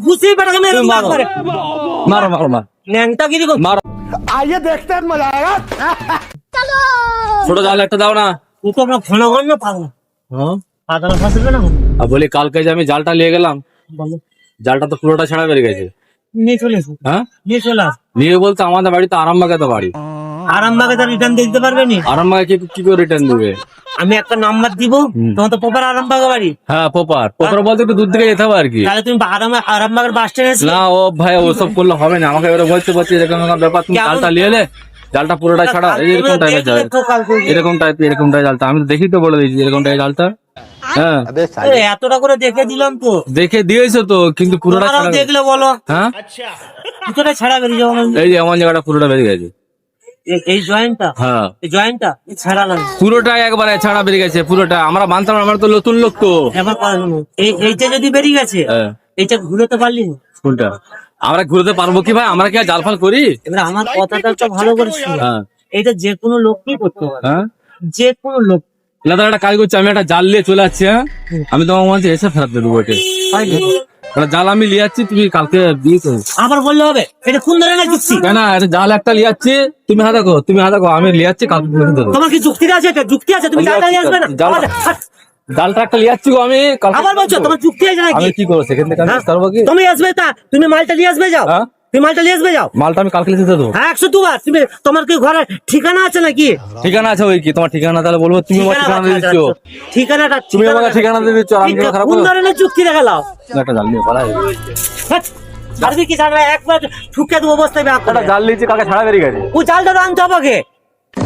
ঘুষি বেটাকে মেরে মারো মারো মারো মারো ন্যাংটা গিরি মারো आइए देखते हैं मजा आएगा। ছোট জাল একটা দাও না। তুই তো আমরা ঘন ঘন পাগল হ্যাঁ পাতানো ফাঁসবে না আর বলি কালকে যে আমি জালটা নিয়ে গেলাম, বলো জালটা তো পুরোটা ছাড়া বেরিয়ে গেছে। নিয়ে চলে এসো হ্যাঁ নিয়ে চলে আস নিয়ে বলতে আমাদের বাড়ি তো আরামবাগে তো বাড়ি। আরামবাগে তার রিটার্ন দিতে পারবে নি আরামবাগে কি করে রিটার্ন দিবে? আমি একটা নাম্বার দিব তোমার তো প্রপার আরামবাগ বাড়ি হ্যাঁ পোপার বলতে একটু দূর থেকে যেতে হবে আর কি। তাহলে তুমি আরামবাগের বাস স্ট্যান্ডে এসে না ও ভাই ওসব করলে হবে না, আমাকে এবারে বলতে এরকম এরকম ব্যাপার, তুমি জালটা নিয়ে এলে জালটা পুরোটা ছাড়া এরকম টাইপের জাল, এরকম টাইপের জালটা আমি তো দেখি তো বলে দিয়েছি এরকম টাইপের জালটা। হ্যাঁ এতটা করে দেখে দিলাম তো দেখে দিয়েছো তো, কিন্তু পুরোটা তোমরাও ছাড়া। দেখলে বলো হ্যাঁ ভিতরে ছাড়া বেরিয়ে যাবো এই যে এমন জায়গাটা পুরোটা বেরিয়ে গেছে। এই জয়েন্টটা হ্যাঁ এই জয়েন্টটা ছাড়া লাগে পুরোটা একবারে ছাড়া বেরিয়ে গেছে পুরোটা। আমরা মানতাম না, আমরা তো নতুন লোক তো। এবার কথা শোনো, এইটা যদি বেরিয়ে গেছে হ্যাঁ এইটা ঘুরতে পারলি না। কোনটা আমরা ঘুরতে পারবো কি ভাই? আমরা কি আর জাল ফাল করি? এবার আমার কথাটা তো ভালো করে শোনো। হ্যাঁ এটা যে কোনো লোকই করতে পারে, হ্যাঁ যে কোনো লোক। না তাহলে একটা কাজ করছি, আমি একটা জাল নিয়ে চলে যাচ্ছি। হ্যাঁ আমি তোমার মধ্যে এসে ফেরত দেবো ওইটা। একটা জাল আমি নিয়ে যাচ্ছি, তুমি কালকে দিয়ে তো আবার বললে হবে এটা কোন ধরনের যুক্তি? কেন একটা জাল একটা নিয়ে যাচ্ছি, তুমি হাতে দেখো আমি নিয়ে যাচ্ছি কালকে পর্যন্ত দেবো। তোমার কি যুক্তি আছে? এটা যুক্তি আছে? তুমি জালটা নিয়ে আসবে না? জালটা একটা নিয়ে যাচ্ছি গো আমি কালকে। আবার বলছো তোমার যুক্তি আছে নাকি? আমি কি করবো সেখান থেকে? আমি করবো কি? তুমি আসবে তা তুমি মালটা নিয়ে আসবে যাও। হ্যাঁ? তুমি মালটা নিয়ে আসবে যাও। মালটা আমি কালকে লিখে দেবো। হ্যাঁ 102 বার। তুমি তোমার কি ঘরে ঠিকানা আছে নাকি? ঠিকানা আছে ওই কি তোমার ঠিকানা? তাহলে বলবো তুমি আমার ঠিকানা দিয়ে দিচ্ছ। ঠিকানাটা তুমি আমাকে ঠিকানা দিয়ে দিচ্ছ আর আমি কি খারাপ কোন করবো? ধরনের যুক্তি দেখালাও? একটা জাল নিয়ে পালাই। আরবি কি জানা একবার ঠুকে দেবো অবস্থায় ব্যাপার। একটা জাল নিয়েছি কালকে ছাড়া বেরিয়ে গেছে। ও জালটা তো আনতে হবে আগে।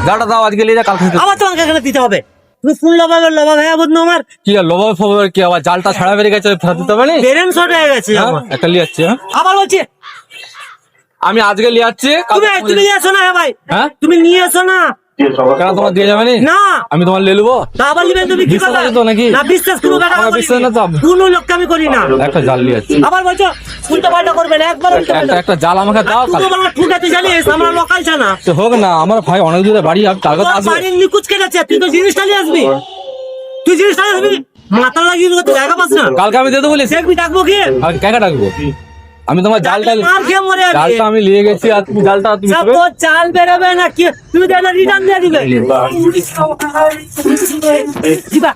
জালটা দাও আজকে নিয়ে যা কালকে দিতে। আবার তোমাকে এখানে দিতে হবে। তুমি ফুল লবা হ্যাঁ বন্ধু আমার কি আর লোভ ফোভ কি আবার জালটা ছাড়া বেরিয়ে গেছে ফেরত দিতে হবে না? ব্রেন শর্ট হয়ে গেছে হ্যাঁ? আমার। একটা নিয়ে যাচ্ছি। হ্যাঁ আবার বলছি আমি আজকে নিয়ে যাচ্ছি তুমি তুমি নিয়ে এসো না। হ্যাঁ ভাই হ্যাঁ তুমি নিয়ে এসো না। কেন তোমার দিয়ে যাবে না আমি তোমার নিয়ে নেবো। তা আবার নিবেন তুমি কি বিশ্বাস করবে? আছে তো নাকি? না বিশ্বাস কোনো কাটা আমার বিশ্বাস না তো। কোনো লোককে আমি করি না। একটা জাল নিয়ে যাচ্ছি। আবার বলছো উল্টা পাল্টা করবে না একবার উল্টা পাল্টা। একটা জাল আমাকে দাও তুমি বলো ঠুকাতে জানিস আমরা লোকাল জানা। তো হোক না, আমার ভাই অনেক দূরে বাড়ি, আমি কালকে তো তোর আসবো। বাড়ির নিকুচ কেটেছে তুই তো জিনিসটা নিয়ে আসবি। তুই জিনিসটা নিয়ে আসবি মাথা লাগিয়ে তো জায়গা পাস না। কালকে আমি দিয়ে দেবো বলিস। দেখবি ডাকবো কি? আর কাকে ডাকবো? আমি তোমার জালটা মার খেয়ে মরে যাবি। জালটা আমি নিয়ে গেছি আর তুমি জালটা তুমি সব দেবে? তোর চাল বেরোবে না কি? তুমি দেবে রিটার্ন দিয়ে দিবে। দিবা।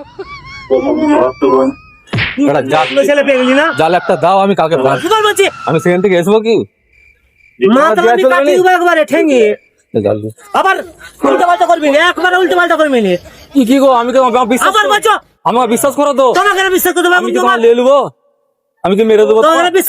একটা জাল তুই ছেলে পেয়ে গেলি না? জাল একটা দাও, আমি কালকে আসবো। এবার বলছি আমি সেখান থেকে আসবো কি? মাথা আমি কাটি দেবো একবারে ঠেঙে। জাল দাও। আবার উল্টো পাল্টা করবি না একবারে উল্টো পাল্টা করবি না। কি গো আমি তো আমার বিশ্বাস আবার করো। বলছো আমার বিশ্বাস করো তো। তোমাকে বিশ্বাস করতে আমি কি পারবো তোমার নিয়ে নেবো? আমি কি মেরে দেবো তোমাকে বিশ্বাস